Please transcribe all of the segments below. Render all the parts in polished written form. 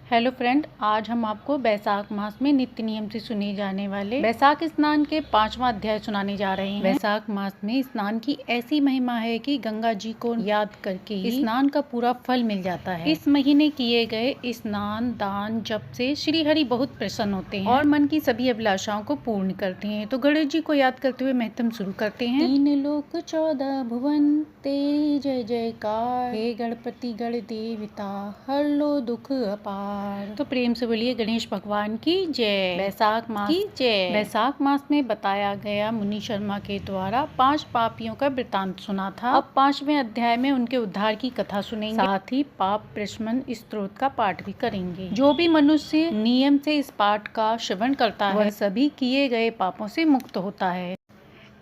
Hello friend, आज हम आपको बैसाख मास में नित्य नियम से सुने जाने वाले बैसाख स्नान के 5वां अध्याय सुनाने जा रहे हैं। बैसाख मास में स्नान की ऐसी महिमा है कि गंगा जी को याद करके ही स्नान का पूरा फल मिल जाता है। इस महीने किए गए स्नान दान जप से श्री हरि बहुत प्रसन्न होते हैं और मन की सभी अभिलाषाओं को पूर्ण करते हैं। तो गणेश जी को याद करते हुए महत्म शुरू करते हैं। 3 लोक 14 भुवन तेरी जय जयकार, हे गणपति गण देवता हर लो दुख अपार। तो प्रेम से बोलिए गणेश भगवान की जय। बैसाख मास की जय। बैसाख मास में बताया गया मुनि शर्मा के द्वारा 5 पापियों का वृतांत सुना था। अब 5वें अध्याय में उनके उद्धार की कथा सुनेंगे, साथ ही पाप प्रशमन स्तोत्र का पाठ भी करेंगे। जो भी मनुष्य नियम से इस पाठ का श्रवण करता है वह सभी किए गए पापों से मुक्त होता है।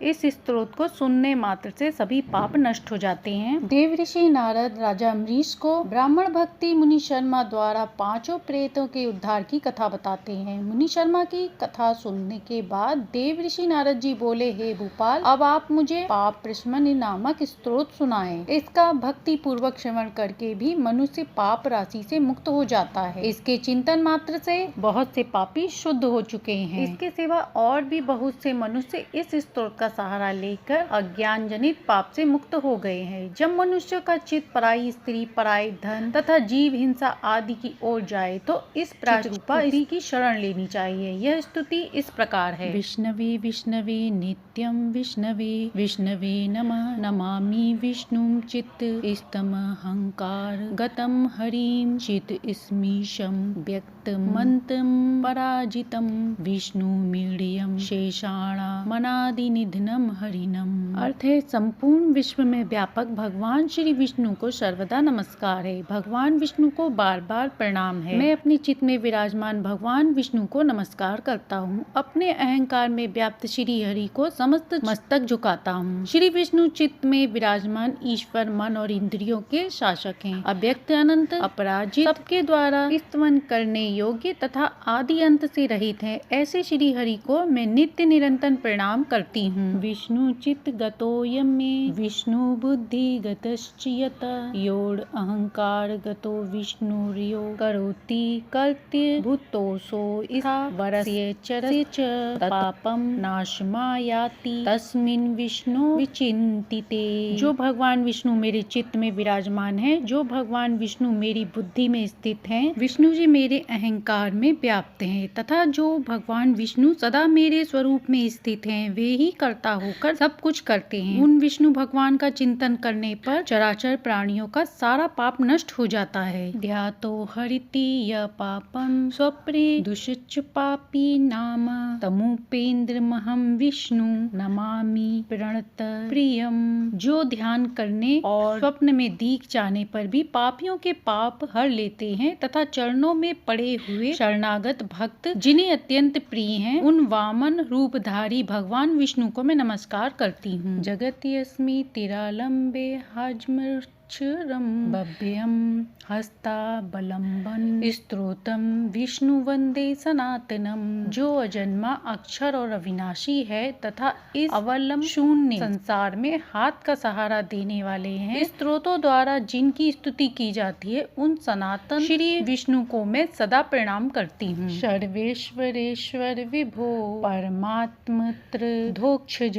इस स्तोत्र को सुनने मात्र से सभी पाप नष्ट हो जाते हैं। देव ऋषि नारद राजा अम्बरीश को ब्राह्मण भक्ति मुनि शर्मा द्वारा 5 प्रेतों के उद्धार की कथा बताते हैं। मुनि शर्मा की कथा सुनने के बाद देव ऋषि नारद जी बोले, हे भूपाल, अब आप मुझे पाप प्रशमन नामक स्तोत्र सुनाएं। इसका भक्ति पूर्वक श्रवण करके भी मनुष्य पाप राशि से मुक्त हो जाता है। इसके चिंतन मात्र से बहुत से पापी शुद्ध हो चुके हैं। इसके सिवा और भी बहुत से मनुष्य इस स्तोत्र का सहारा लेकर अज्ञान जनित पाप से मुक्त हो गए हैं। जब मनुष्य का चित्त पराई स्त्री, पराई धन तथा जीव हिंसा आदि की ओर जाए तो इस प्रारूपा की शरण लेनी चाहिए। यह स्तुति इस प्रकार है। विष्णवे विष्णवे नित्यं विष्णवे विष्णवे नमः, नमामि विष्णुं चित्त स्तम अहंकार गतम हरिम चित स्मीशम व्यक्त मंत्रम पराजितम विष्णु मीडियम शेषाणा मनादि निधनम हरिनम। अर्थ है, संपूर्ण विश्व में व्यापक भगवान श्री विष्णु को सर्वदा नमस्कार है। भगवान विष्णु को बार बार प्रणाम है। मैं अपने चित्त में विराजमान भगवान विष्णु को नमस्कार करता हूँ। अपने अहंकार में व्याप्त श्री हरि को समस्त मस्तक झुकाता हूँ। श्री विष्णु चित्त में विराजमान ईश्वर मन और इंद्रियों के शासक हैं। अव्यक्त अनंत अपराजित सबके द्वारा स्तवन करने योग्य तथा आदि अंत से रहित है। ऐसे श्री हरि को मैं नित्य निरंतर प्रणाम करती हूँ। विष्णु चित्त गतोयम में विष्णु बुद्धि गतश्च यत योड़ अहंकार गतो विष्णु रियो करोति कर्त्य भूतोसो इसा वरस्य चरस्य च पापम नाशमायाति तस्मिन् विष्णु विचिंतिते। जो भगवान विष्णु मेरे चित्त में विराजमान है, जो भगवान विष्णु मेरी बुद्धि में स्थित हैं, विष्णु जी मेरे अहंकार में व्याप्त हैं तथा जो भगवान विष्णु सदा मेरे स्वरूप में स्थित हैं, वे ही कर्ता होकर सब कुछ करते हैं। उन विष्णु भगवान का चिंतन करने पर चराचर प्राणियों का सारा पाप नष्ट हो जाता है। ध्यातो हरिति य पापम स्वप्रे दुष्च पापी नाम तमुपेन्द्र महम विष्णु नमामि प्रणत प्रियम। जो ध्यान करने और स्वप्न में दीख जाने पर भी पापियों के पाप हर लेते हैं तथा चरणों में पड़े हुए शरणागत भक्त जिन्हें अत्यंत प्रिय हैं, उन वामन रूपधारी भगवान विष्णु को मैं नमस्कार करती हूँ। जगत्यस्मि तिरालंबे हाजमक्षरम भव्यम हस्ता बलम्बन स्त्रोतम विष्णु वंदे सनातनम। जो अजन्मा अक्षर और अविनाशी है तथा इस अवलंब शून्य संसार में हाथ का सहारा देने वाले हैं, स्त्रोतों द्वारा जिनकी स्तुति की जाती है, उन सनातन श्री विष्णु को मैं सदा प्रणाम करती हूँ। सर्वेश्वरेश्वर विभो परमात्मत्र धोक्षज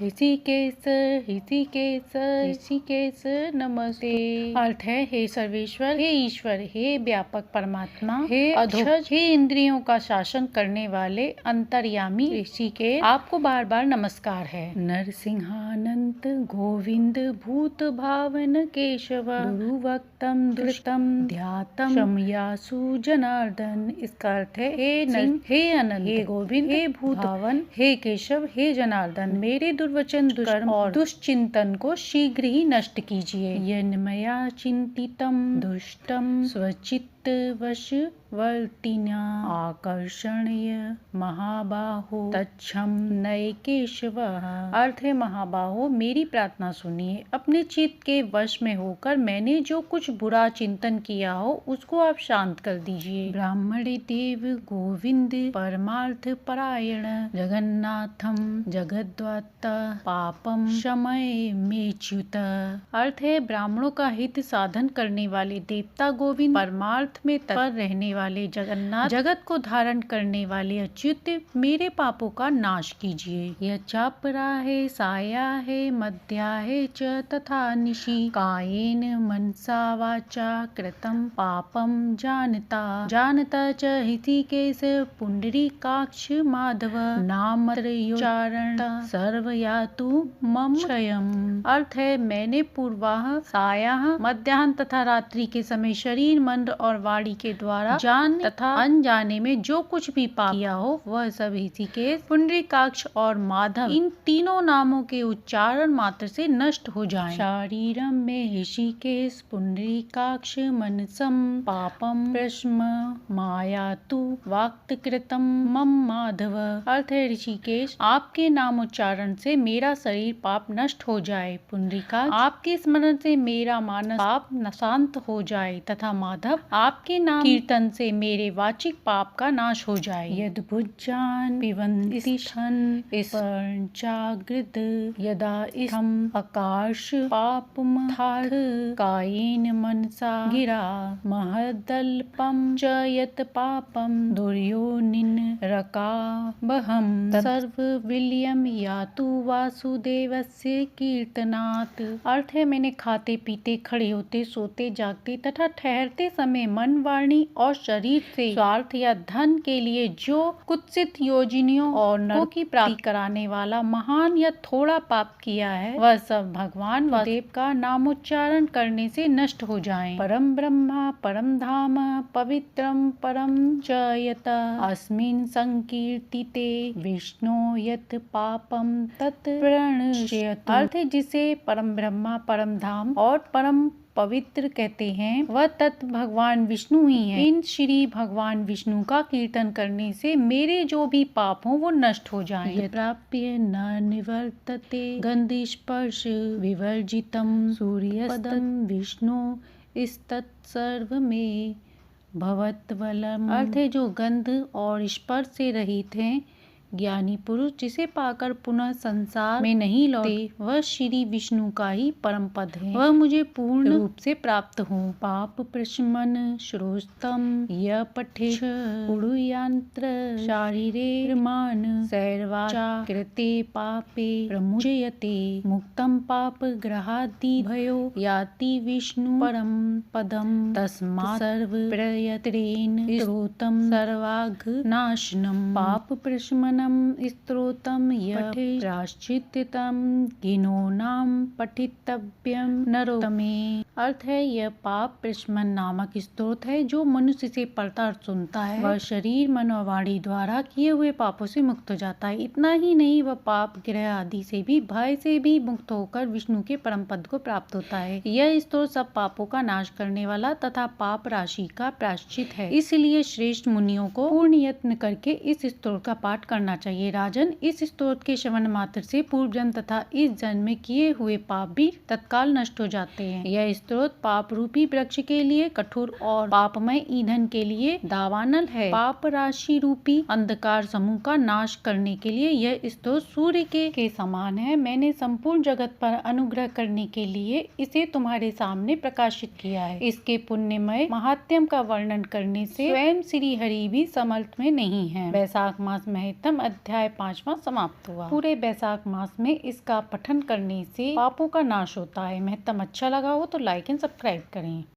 ऋषिकेश ऋषिकेश ऋषिकेश नमस्ते। अर्थ है, हे सर्वेश्वर, हे ईश्वर, हे व्यापक परमात्मा, हे अधोक्षज, हे इंद्रियों का शासन करने वाले अंतर्यामी ऋषिकेश, आपको बार बार नमस्कार है। नरसिंहानंत गोविंद भूत भावन केशव गुरुवक्तम धृतम ध्यातम शमयासु जनार्दन। इसका अर्थ है, हे नर, हे अनंत, हे गोविंद, हे भूत भावन, हे केशव, हे जनार्दन, मेरे दुर्वचन दुष्कर्म और दुष्चिंतन को शीघ्र ही नष्ट कीजिए। यन्मया चिंतितम दुष्टम स्वचित्त वश वर्तिना आकर्षणीय महाबाहो तच्छम नये केशव। अर्थ है, महाबाहो, मेरी प्रार्थना सुनिए। अपने चित्त के वश में होकर मैंने जो कुछ बुरा चिंतन किया हो उसको आप शांत कर दीजिए। ब्राह्मण देव गोविंद परमार्थ परायण जगन्नाथम जगद्वाता पापम शमय मेच्युत। अर्थ है, ब्राह्मणों का हित साधन करने वाले देवता गोविंद परमार्थ में तत्पर रहने वाले जगन्नाथ, जगत को धारण करने वाले अच्युत, मेरे पापों का नाश कीजिए। यह चापरा है, साया है, मध्या है च तथा निशि, कायेन मनसा वाचा कृतं पापम जानता च ऋषिकेश पुंडरीकाक्ष माधव नामत्रयोच्चारण सर्वयातु मम क्षयम्। अर्थ है, मैंने पूर्वाह, सायाह, मध्याह्न तथा रात्रि के समय शरीर, मन और वाणी के द्वारा जान तथा अनजाने में जो कुछ भी पाप किया हो वह सब ऋषिकेश, पुंडरीकाक्ष और माधव इन तीनों नामों के उच्चारण मात्र से नष्ट हो जाएं। शारीरम में ऋषिकेश पुंडरीकाक्ष मनसम पापम प्रश्म मायातु वाक्कृतम मम माधव। अर्थ है, ऋषिकेश, आपके नाम उच्चारण से मेरा शरीर पाप नष्ट हो जाए, पुंडरीकाक्ष, आपके स्मरण से मेरा मानस पाप शांत हो जाए तथा माधव, आपके नाम कीर्तन से मेरे वाचिक पाप का नाश हो जाए। यद भुजान पिबन्ति शन जागृत यदा इत्थम आकाश पापमथार्थ कायेन मनसा गिरा महदल्पम च यत् पापम दुर्योनिन रकाबहम सर्वविलयम यातु वासुदेवस्य कीर्तनात्। अर्थ है, मैंने खाते पीते, खड़े होते, सोते, जागते तथा ठहरते समय मन, वाणी और शरीर से स्वार्थ या धन के लिए जो कुत्सित योजनियों और नरकों की प्राप्ति कराने वाला महान या थोड़ा पाप किया है, वह सब भगवान वासुदेव का नामोच्चारण करने से नष्ट हो जाएं। परम ब्रह्मा परम धाम पवित्रम परम च यत अस्मिन् संकीर्तिते विष्णु यत् पापम तत् प्रणश्यतु। अर्थ है, जिसे परम ब्रह्मा, परम धाम और परम पवित्र कहते हैं, वह तत् भगवान विष्णु ही हैं। इन श्री भगवान विष्णु का कीर्तन करने से मेरे जो भी पाप हों वो नष्ट हो जाएं। यत् प्राप्य न निवर्तते गंध स्पर्श विवर्जितम सूर्यपदम विष्णु इस्तत्सर्व में भवत्वलम। अर्थ है, जो गंध और स्पर्श से रहित हैं, ज्ञानी पुरुष जिसे पाकर पुनः संसार में नहीं लौटे, वह श्री विष्णु का ही परम पद है। वह मुझे पूर्ण रूप से प्राप्त हो। पाप प्रशमन श्रोस्तम य पठेत् पुरुयंत्र शारीरे मान सैर्वाचा कृते पापे प्रमुच्यते मुक्तम पाप ग्रहादि भयो याति विष्णु परम पदम तस्मात् सर्व प्रयत्नेन स्तोत्रम सर्वाघ्न नाशनम। पाप प्रशमन स्तोत्रम यठे प्राश्चित्यतम किनो नाम पठितव्यम नरोत्तमे। अर्थ है, यह पाप प्रशमन नामक स्तोत्र है जो मनुष्य से पढ़ता और सुनता है, वह शरीर, मन और वाणी द्वारा किए हुए पापों से मुक्त हो जाता है। इतना ही नहीं, वह पाप ग्रह आदि से भी, भय से भी मुक्त होकर विष्णु के परम पद को प्राप्त होता है। यह स्तोत्र सब पापों का नाश करने वाला तथा पाप राशि का प्रायश्चित है। इसलिए श्रेष्ठ मुनियों को पूर्ण यत्न करके इस स्तोत्र का पाठ करना चाहिए। राजन, इस स्तोत्र के श्रवण मात्र से पूर्व जन्म तथा इस जन्म में किए हुए पाप भी तत्काल नष्ट हो जाते हैं। यह स्तोत्र पाप रूपी वृक्ष के लिए कठोर और पापमय ईंधन के लिए दावानल है। पाप राशि रूपी अंधकार समूह का नाश करने के लिए यह स्तोत्र सूर्य के समान है। मैंने संपूर्ण जगत पर अनुग्रह करने के लिए इसे तुम्हारे सामने प्रकाशित किया है। इसके पुण्यमय महात्म्य का वर्णन करने से स्वयं श्री हरि भी समर्थ में नहीं है। वैशाख मास महत्तम अध्याय 5वां समाप्त हुआ। पूरे वैशाख मास में इसका पठन करने से पापों का नाश होता है। महत्तम अच्छा लगा हो तो लाइक एंड सब्सक्राइब करें।